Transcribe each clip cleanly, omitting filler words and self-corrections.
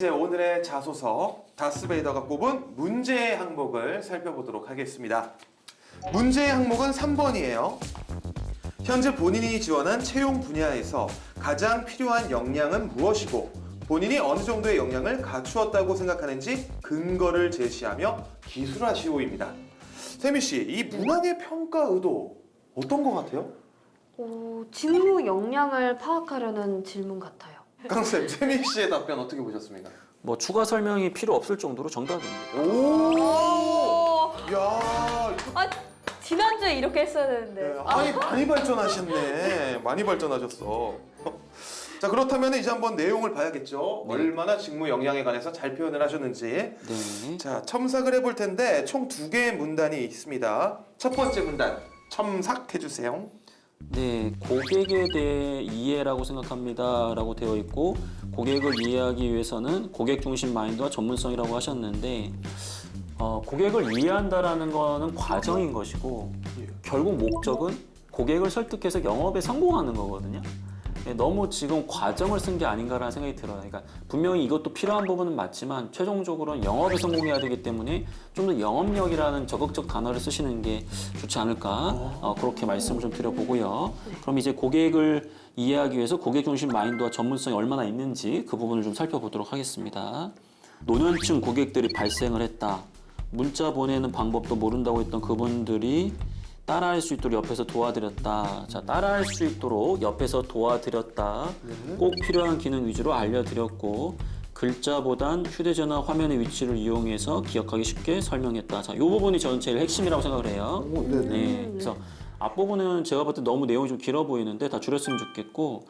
이제 오늘의 자소서 다스베이더가 꼽은 문제의 항목을 살펴보도록 하겠습니다. 문제의 항목은 3번이에요. 현재 본인이 지원한 채용 분야에서 가장 필요한 역량은 무엇이고 본인이 어느 정도의 역량을 갖추었다고 생각하는지 근거를 제시하며 기술하시오입니다. 세미 씨, 이 문항의 평가 의도 어떤 것 같아요? 직무 역량을 파악하려는 질문 같아요. 강쌤, 세미 씨의 답변 어떻게 보셨습니까? 뭐 추가 설명이 필요 없을 정도로 정답입니다. 오! 야, 지난주에 이렇게 했어야 되는데. 네, 많이 발전하셨네. 많이 발전하셨어. 자, 그렇다면 이제 한번 내용을 봐야겠죠. 네. 얼마나 직무 역량에 관해서 잘 표현을 하셨는지. 네. 자, 첨삭을 해볼 텐데 총 2개의 문단이 있습니다. 첫 번째 문단, 첨삭해주세요. 네, 고객에 대해 이해라고 생각합니다 라고 되어 있고 고객을 이해하기 위해서는 고객 중심 마인드와 전문성이라고 하셨는데 고객을 이해한다라는 거는 과정인 것이고 결국 목적은 고객을 설득해서 영업에 성공하는 거거든요. 너무 지금 과정을 쓴 게 아닌가라는 생각이 들어요. 그러니까 분명히 이것도 필요한 부분은 맞지만 최종적으로는 영업에 성공해야 되기 때문에 좀 더 영업력이라는 적극적 단어를 쓰시는 게 좋지 않을까 그렇게 말씀을 좀 드려보고요. 그럼 이제 고객을 이해하기 위해서 고객 중심 마인드와 전문성이 얼마나 있는지 그 부분을 좀 살펴보도록 하겠습니다. 노년층 고객들이 발생을 했다. 문자 보내는 방법도 모른다고 했던 그분들이 따라할 수 있도록 옆에서 도와드렸다. 자, 따라할 수 있도록 옆에서 도와드렸다. 꼭 필요한 기능 위주로 알려드렸고 글자보단 휴대전화 화면의 위치를 이용해서 기억하기 쉽게 설명했다. 자, 이 부분이 저는 제일 핵심이라고 생각을 해요. 네, 그래서 앞부분은 제가 볼 때 너무 내용이 좀 길어 보이는데 다 줄였으면 좋겠고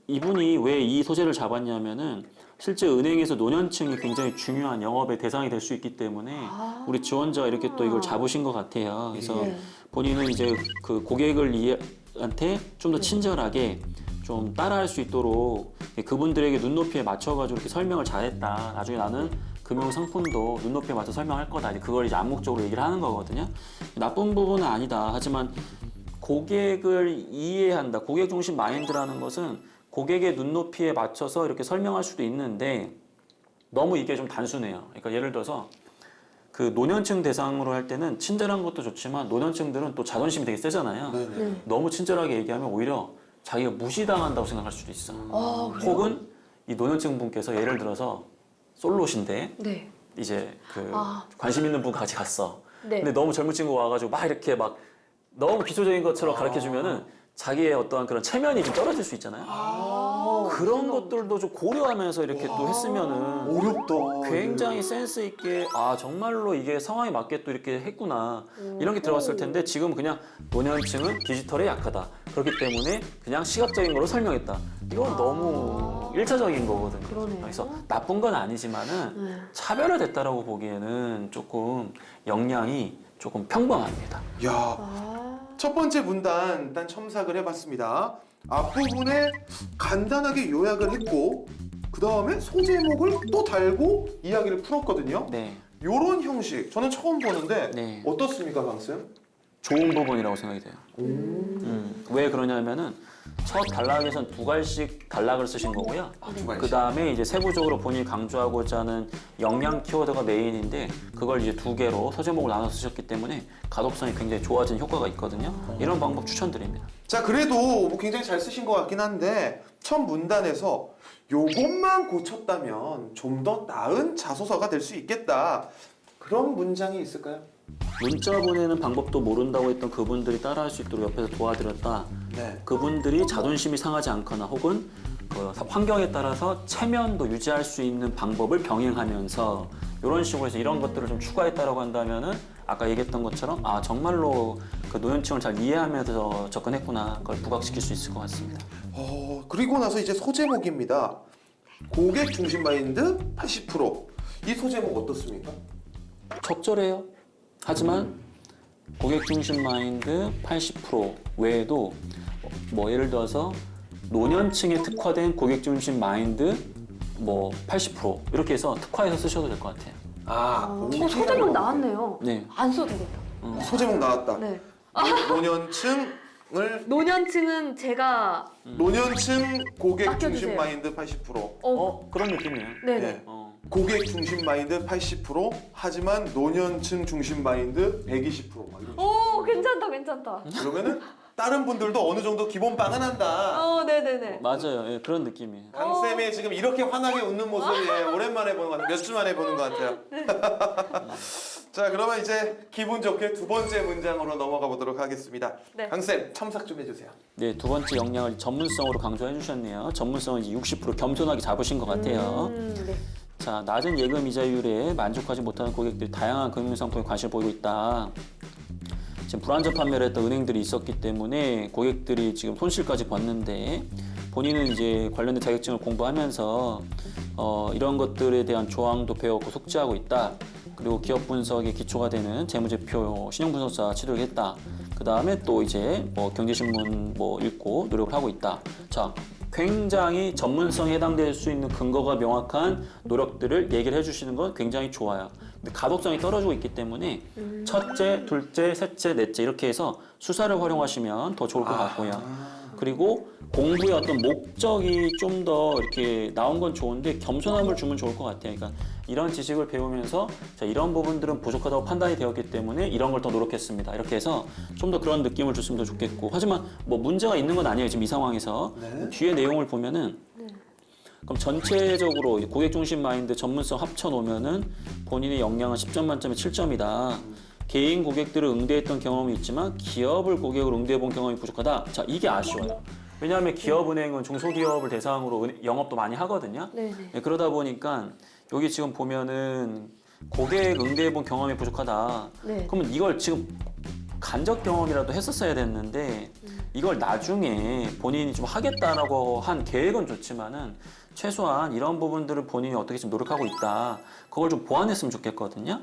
이분이 왜 이 소재를 잡았냐면은 실제 은행에서 노년층이 굉장히 중요한 영업의 대상이 될 수 있기 때문에 우리 지원자가 이렇게 또 이걸 잡으신 것 같아요. 그래서 본인은 이제 그 고객을 한테 좀 더 친절하게 좀 따라할 수 있도록 그분들에게 눈높이에 맞춰가지고 이렇게 설명을 잘했다. 나중에 나는 금융 상품도 눈높이에 맞춰 설명할 거다. 그걸 이제 암묵적으로 얘기를 하는 거거든요. 나쁜 부분은 아니다. 하지만 고객을 이해한다. 고객 중심 마인드라는 것은 고객의 눈높이에 맞춰서 이렇게 설명할 수도 있는데 너무 이게 좀 단순해요. 그러니까 예를 들어서 그 노년층 대상으로 할 때는 친절한 것도 좋지만 노년층들은 또 자존심이 되게 세잖아요. 너무 친절하게 얘기하면 오히려 자기가 무시당한다고 생각할 수도 있어. 혹은 이 노년층 분께서 예를 들어서 솔로신데 이제 그 관심 있는 분 같이 갔어. 근데 너무 젊은 친구 와가지고 막 이렇게 막 너무 기초적인 것처럼 가르쳐주면은 자기의 어떠한 그런 체면이 좀 떨어질 수 있잖아요. 그런 것들도 좀 고려하면서 이렇게 또 했으면은 어렵다. 굉장히 센스 있게 정말로 이게 상황에 맞게 또 이렇게 했구나 이런 게 들어갔을 텐데 지금 그냥 노년층은 디지털에 약하다. 그렇기 때문에 그냥 시각적인 걸로 설명했다. 이건 너무 일차적인 거거든요. 그러네요. 그래서 나쁜 건 아니지만은 차별화됐다라고 보기에는 조금 역량이 조금 평범합니다. 야, 첫 번째 문단 일단 첨삭을 해봤습니다. 앞부분에 간단하게 요약을 했고 그 다음에 소제목을 또 달고 이야기를 풀었거든요. 네. 요런 형식 저는 처음 보는데 네. 어떻습니까, 강쌤? 좋은 부분이라고 생각이 돼요. 왜 그러냐면은 첫 단락에선 2갈씩 단락을 쓰신 거고요. 그 다음에 이제 세부적으로 본인이 강조하고자 하는 역량 키워드가 메인인데 그걸 이제 2개로 소제목을 나눠 쓰셨기 때문에 가독성이 굉장히 좋아진 효과가 있거든요. 이런 방법 추천드립니다. 자, 그래도 뭐 굉장히 잘 쓰신 것 같긴 한데 첫 문단에서 요것만 고쳤다면 좀 더 나은 자소서가 될 수 있겠다. 그런 문장이 있을까요? 문자 보내는 방법도 모른다고 했던 그분들이 따라할 수 있도록 옆에서 도와드렸다. 네. 그분들이 자존심이 상하지 않거나 혹은 그 환경에 따라서 체면도 유지할 수 있는 방법을 병행하면서 이런 식으로 해서 이런 것들을 좀 추가했다라고 한다면은 아까 얘기했던 것처럼 정말로 그 노년층을 잘 이해하면서 접근했구나. 그걸 부각시킬 수 있을 것 같습니다. 그리고 나서 이제 소제목입니다. 고객 중심 마인드 80%. 이 소제목 어떻습니까? 적절해요. 하지만 고객 중심 마인드 80% 외에도 뭐 예를 들어서 노년층에 특화된 고객 중심 마인드 뭐 80% 이렇게 해서 특화해서 쓰셔도 될 것 같아요. 소제목 나왔네요. 네. 안 써도 되겠다. 소제목 나왔다. 네. 노년층 노년층은 제가 노년층 고객 맡겨주세요. 중심 마인드 80%. 그런 느낌이에요. 네네. 네. 어. 고객 중심 마인드 80% 하지만 노년층 중심 마인드 120%. 막 이런 오 괜찮다. 그러면은 다른 분들도 어느 정도 기본 빵은 한다. 네네네. 맞아요. 예, 그런 느낌이에요. 강쌤이 지금 이렇게 환하게 웃는 모습이 오랜만에 보는 것 같아요. 몇 주 만에 보는 것 같아요. 자, 그러면 이제 기분 좋게 두 번째 문장으로 넘어가 보도록 하겠습니다. 네. 강쌤, 첨삭 좀 해주세요. 네, 두 번째 역량을 전문성으로 강조해 주셨네요. 전문성은 이제 60% 겸손하게 잡으신 것 같아요. 네. 자, 낮은 예금 이자율에 만족하지 못하는 고객들이 다양한 금융상품에 관심을 보이고 있다. 지금 불안전 판매를 했던 은행들이 있었기 때문에 고객들이 지금 손실까지 봤는데 본인은 이제 관련된 자격증을 공부하면서 이런 것들에 대한 조항도 배웠고 숙지하고 있다. 그리고 기업 분석의 기초가 되는 재무제표 신용분석사 취득을 했다. 그 다음에 또 이제 뭐 경제신문 뭐 읽고 노력을 하고 있다. 자, 굉장히 전문성에 해당될 수 있는 근거가 명확한 노력들을 얘기를 해주시는 건 굉장히 좋아요. 근데 가독성이 떨어지고 있기 때문에 첫째, 둘째, 셋째, 넷째 이렇게 해서 수사를 활용하시면 더 좋을 것 같고요. 그리고 공부의 어떤 목적이 좀 더 이렇게 나온 건 좋은데 겸손함을 주면 좋을 것 같아요. 그러니까 이런 지식을 배우면서 자, 이런 부분들은 부족하다고 판단이 되었기 때문에 이런 걸 더 노력했습니다. 이렇게 해서 좀 더 그런 느낌을 줬으면 더 좋겠고 하지만 뭐 문제가 있는 건 아니에요. 지금 이 상황에서 뒤에 내용을 보면은 그럼 전체적으로 고객 중심 마인드 전문성 합쳐 놓으면은 본인의 역량은 10점 만점에 7점이다. 개인 고객들을 응대했던 경험이 있지만 기업을 고객을 응대해본 경험이 부족하다. 자, 이게 아쉬워요. 왜냐하면 기업은행은 중소기업을 대상으로 영업도 많이 하거든요. 네네. 네, 그러다 보니까 여기 지금 보면은 고객 응대해본 경험이 부족하다. 네. 그러면 이걸 지금 간접 경험이라도 했었어야 됐는데 이걸 나중에 본인이 좀 하겠다라고 한 계획은 좋지만은 최소한 이런 부분들을 본인이 어떻게 좀 노력하고 있다. 그걸 좀 보완했으면 좋겠거든요.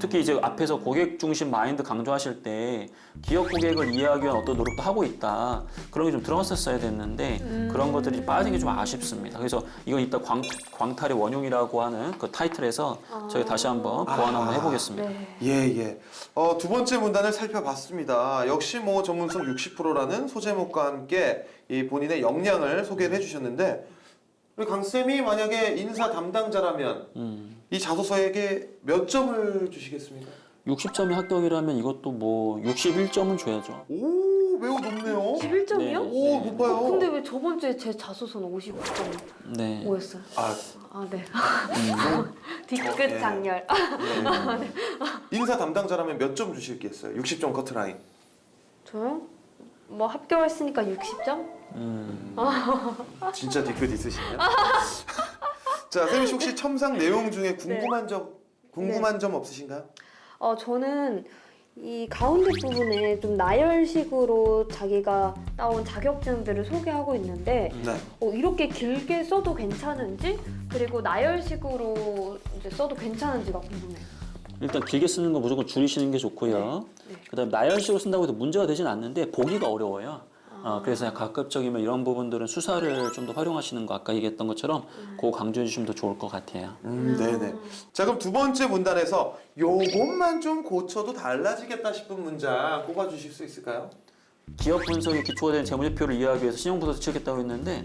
특히 이제 앞에서 고객 중심 마인드 강조하실 때 기업 고객을 이해하기 위한 어떤 노력도 하고 있다. 그런 게 좀 들어갔었어야 됐는데 그런 것들이 빠진 게 좀 아쉽습니다. 그래서 이건 이따 광탈의 원흉이라고 하는 그 타이틀에서 저희 다시 한번 보완 한번 해보겠습니다. 네. 예. 두 번째 문단을 살펴봤습니다. 역시 뭐 전문성 60%라는 소제목과 함께 이 본인의 역량을 소개를 해주셨는데 우리 강쌤이 만약에 인사 담당자라면 이 자소서에게 몇 점을 주시겠습니까? 60점이 합격이라면 이것도 뭐 61점은 줘야죠. 오, 매우 높네요. 11점이요? 네. 오, 높아요. 근데 왜 저번 주에 제 자소서는 55점 네. 뭐였어요? 네. 뒤끝 예. 장렬. 인사 담당자라면 몇 점 주시겠어요? 60점 커트라인. 저요? 뭐 합격했으니까 60점? 진짜 뒤끝 있으시네요. 자, 쌤이 혹시 첨삭 내용 중에 궁금한 점 없으신가요? 저는 이 가운데 부분에 좀 나열식으로 자기가 따온 자격증들을 소개하고 있는데 네. 이렇게 길게 써도 괜찮은지 그리고 나열식으로 이제 써도 괜찮은지가 궁금해요. 일단 길게 쓰는 거 무조건 줄이시는 게 좋고요. 네. 그다음 나열식으로 쓴다고 해도 문제가 되진 않는데 보기가 어려워요. 그래서 가급적이면 이런 부분들은 수사를 좀 더 활용하시는 거 아까 얘기했던 것처럼 그거 강조해 주시면 더 좋을 것 같아요. 네네. 자, 그럼 두 번째 문단에서 요것만 좀 고쳐도 달라지겠다 싶은 문장 꼽아주실 수 있을까요? 기업 분석의 기초가 된 재무제표를 이해하기 위해서 신용분석을 취득했다고 했는데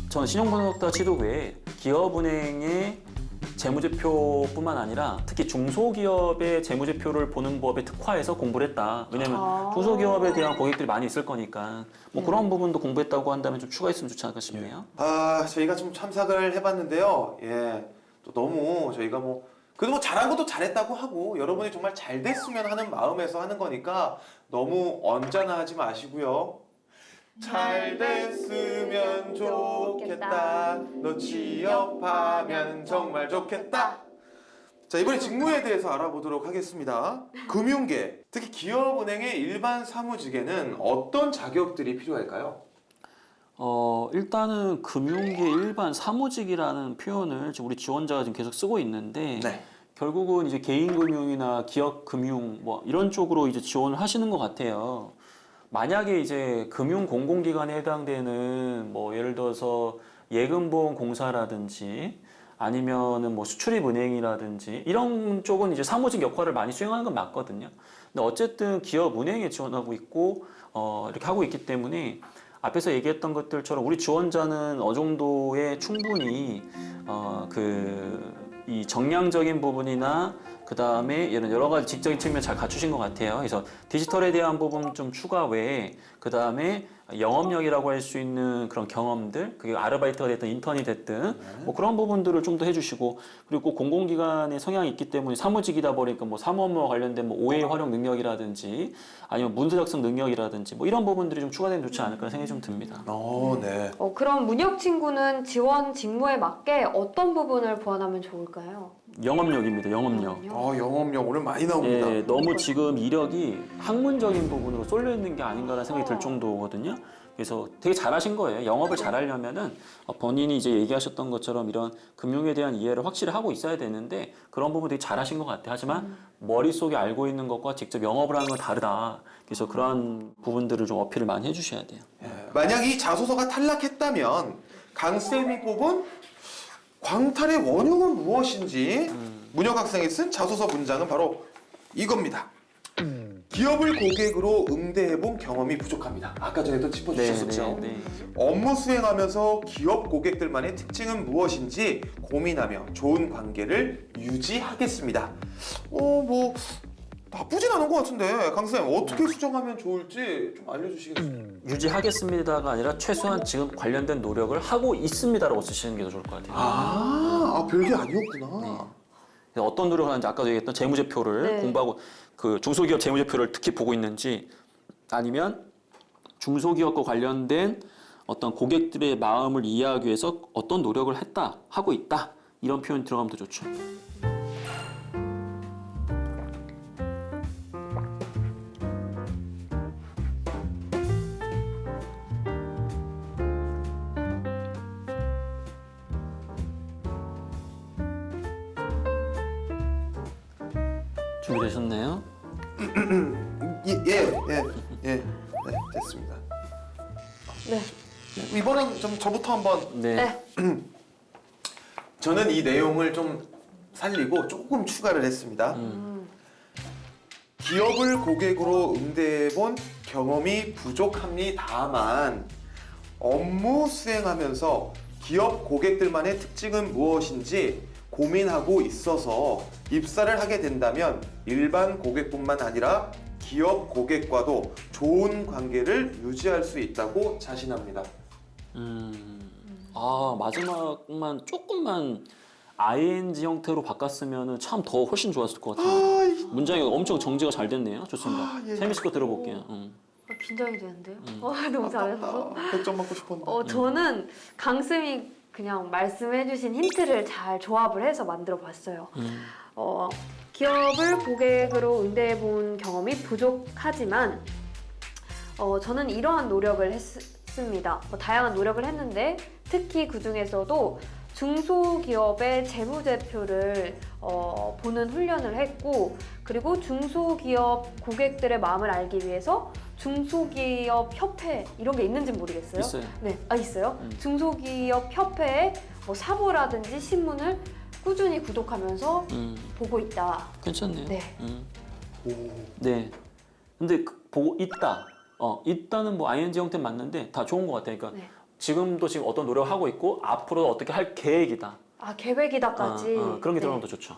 저는 신용분석과 취득 외에 기업은행의 재무제표뿐만 아니라 특히 중소기업의 재무제표를 보는 법에 특화해서 공부를 했다. 왜냐하면 중소기업에 대한 고객들이 많이 있을 거니까 뭐 그런 부분도 공부했다고 한다면 좀 추가했으면 좋지 않을까 싶네요. 저희가 좀 참석을 해봤는데요. 또 너무 저희가 그래도 뭐 잘한 것도 잘했다고 하고 여러분이 정말 잘 됐으면 하는 마음에서 하는 거니까 너무 언짢아하지 마시고요. 잘 됐으면 좋겠다. 너 취업하면 정말 좋겠다. 자, 이번에 직무에 대해서 알아보도록 하겠습니다. 금융계, 특히 기업은행의 일반 사무직에는 어떤 자격들이 필요할까요? 일단은 금융계 일반 사무직이라는 표현을 지금 우리 지원자가 지금 계속 쓰고 있는데 결국은 이제 개인금융이나 기업금융 뭐 이런 쪽으로 이제 지원을 하시는 것 같아요. 만약에 이제 금융 공공기관에 해당되는 뭐 예를 들어서 예금보험공사라든지 아니면은 뭐 수출입은행이라든지 이런 쪽은 이제 사무직 역할을 많이 수행하는 건 맞거든요. 근데 어쨌든 기업 은행에 지원하고 있고 이렇게 하고 있기 때문에 앞에서 얘기했던 것들처럼 우리 지원자는 어느 정도의 충분히 이 정량적인 부분이나 그 다음에 이런 여러 가지 지적인 측면 잘 갖추신 것 같아요. 그래서 디지털에 대한 부분 좀 추가 외에 그 다음에 영업력이라고 할 수 있는 그런 경험들, 그게 아르바이트가 됐든 인턴이 됐든 뭐 그런 부분들을 좀 더 해주시고, 그리고 공공기관의 성향이 있기 때문에 사무직이다 보니까 뭐 사무업무와 관련된 뭐 오해 활용 능력이라든지 아니면 문서 작성 능력이라든지 뭐 이런 부분들이 좀 추가되면 좋지 않을까 생각이 좀 듭니다. 네. 그럼 문혁 친구는 지원 직무에 맞게 어떤 부분을 보완하면 좋을까요? 영업력입니다. 영업력. 영업력 오늘 많이 나옵니다. 예, 너무 지금 이력이 학문적인 부분으로 쏠려 있는 게 아닌가라는 생각이 들 정도거든요. 그래서 되게 잘하신 거예요. 영업을 잘하려면은 본인이 이제 얘기하셨던 것처럼 이런 금융에 대한 이해를 확실히 하고 있어야 되는데 그런 부분 되게 잘하신 것 같아요. 하지만 머릿속에 알고 있는 것과 직접 영업을 하는 건 다르다. 그래서 그러한 부분들을 좀 어필을 많이 해주셔야 돼요. 만약 이 자소서가 탈락했다면 강쌤이 뽑은 광탈의 원흉은 무엇인지 문혁 학생이 쓴 자소서 문장은 바로 이겁니다. 기업을 고객으로 응대해본 경험이 부족합니다. 아까 전에도 짚어주셨었죠. 네. 업무 수행하면서 기업 고객들만의 특징은 무엇인지 고민하며 좋은 관계를 유지하겠습니다. 뭐 나쁘진 않은 것 같은데 강쌤 어떻게 수정하면 좋을지 좀 알려주시겠어요? 유지하겠습니다가 아니라 최소한 지금 관련된 노력을 하고 있습니다라고 쓰시는 게 더 좋을 것 같아요. 별게 아니었구나. 어떤 노력을 하는지 아까도 얘기했던 재무제표를 네. 공부하고 그 중소기업 재무제표를 특히 보고 있는지 아니면 중소기업과 관련된 어떤 고객들의 마음을 이해하기 위해서 어떤 노력을 했다, 하고 있다 이런 표현이 들어가면 더 좋죠. 준비되셨나요? 네, 됐습니다. 네. 이번엔 좀 저부터 한번. 네. 저는 이 내용을 좀 살리고 조금 추가를 했습니다. 기업을 고객으로 응대해본 경험이 부족합니다만 업무 수행하면서 기업 고객들만의 특징은 무엇인지 고민하고 있어서 입사를 하게 된다면 일반 고객뿐만 아니라 기업 고객과도 좋은 관계를 유지할 수 있다고 자신합니다. 마지막만 조금만 ing 형태로 바꿨으면 참 더 훨씬 좋았을 것 같아요. 문장이 엄청 정제가 잘 됐네요. 좋습니다. 세미 씨 거 들어볼게요. 긴장이 되는데요? 너무 잘해서. 100점 맞고 싶었는데. 저는 강쌤이 그냥 말씀해주신 힌트를 잘 조합을 해서 만들어 봤어요. 기업을 고객으로 응대해본 경험이 부족하지만 저는 이러한 노력을 했습니다. 다양한 노력을 했는데 특히 그 중에서도 중소기업의 재무제표를 보는 훈련을 했고, 그리고 중소기업 고객들의 마음을 알기 위해서 중소기업 협회 이런 게 있는지 모르겠어요. 있어요. 네, 있어요. 중소기업 협회의 사보라든지 신문을 꾸준히 구독하면서 보고 있다. 괜찮네요. 네. 네. 근데 보고 있다. 있다는 뭐 ing 형태 맞는데 다 좋은 것 같아요. 그러니까 네. 지금도 지금 어떤 노력을 하고 있고 앞으로 어떻게 할 계획이다. 계획이다까지. 그런 게 들어가면 네. 더 좋죠.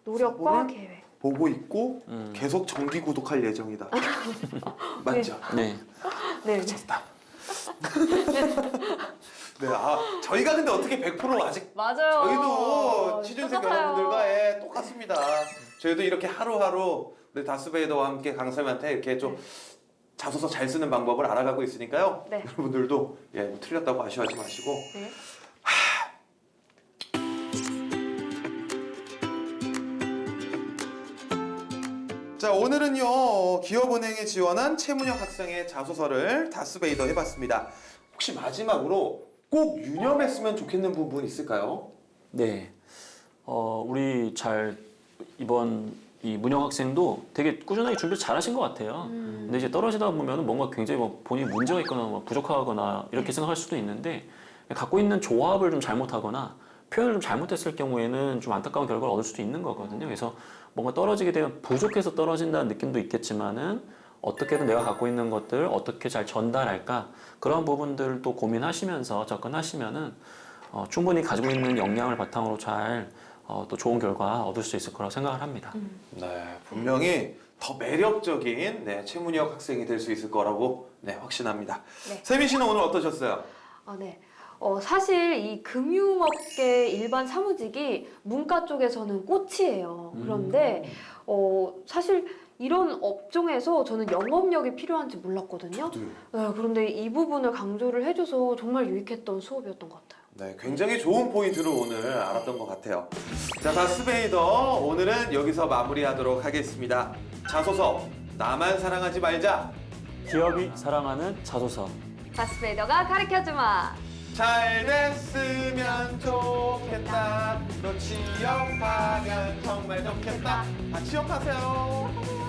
노력과 사보를 계획. 보고 있고 계속 정기 구독할 예정이다. 맞죠? 네. 네. 미쳤다. 네, 저희가 근데 어떻게 100% 아직 맞아요. 저희도 취준생 똑같아요. 여러분들과 똑같습니다. 저희도 이렇게 하루하루 우리 다스베이더와 함께 강쌤한테 이렇게 좀 자소서 잘 쓰는 방법을 알아가고 있으니까요. 네. 여러분들도 틀렸다고 아쉬워하지 마시고. 네. 자, 오늘은요 기업은행에 지원한 최문혁 학생의 자소서를 다스베이더 해봤습니다. 혹시 마지막으로 꼭 유념했으면 좋겠는 부분 있을까요? 네. 우리 이번 이 문혁 학생도 되게 꾸준하게 준비 잘하신 것 같아요. 근데 이제 떨어지다 보면 뭔가 굉장히 본인이 문제가 있거나 부족하거나 이렇게 생각할 수도 있는데 갖고 있는 조합을 좀 잘못하거나 표현을 좀 잘못했을 경우에는 좀 안타까운 결과를 얻을 수도 있는 거거든요. 그래서 뭔가 떨어지게 되면 부족해서 떨어진다는 느낌도 있겠지만은 어떻게든 내가 갖고 있는 것들 어떻게 잘 전달할까 그런 부분들도 고민하시면서 접근하시면은 충분히 가지고 있는 역량을 바탕으로 잘 또 좋은 결과 얻을 수 있을 거라고 생각을 합니다. 네, 분명히 더 매력적인 최문혁 학생이 될 수 있을 거라고 확신합니다. 네. 세미 씨는 오늘 어떠셨어요? 네. 사실 이 금융업계 일반 사무직이 문과 쪽에서는 꽃이에요. 그런데 사실 이런 업종에서 저는 영업력이 필요한지 몰랐거든요. 네, 그런데 이 부분을 강조를 해줘서 정말 유익했던 수업이었던 것 같아요. 네, 굉장히 좋은 포인트를 오늘 알았던 것 같아요. 자, 다스베이더 오늘은 여기서 마무리하도록 하겠습니다. 자소서 나만 사랑하지 말자. 기업이 사랑하는 자소서. 다스베이더가 가르쳐주마. 잘 됐으면 좋겠다. 너 취업하면 정말 좋겠다. 취업하세요.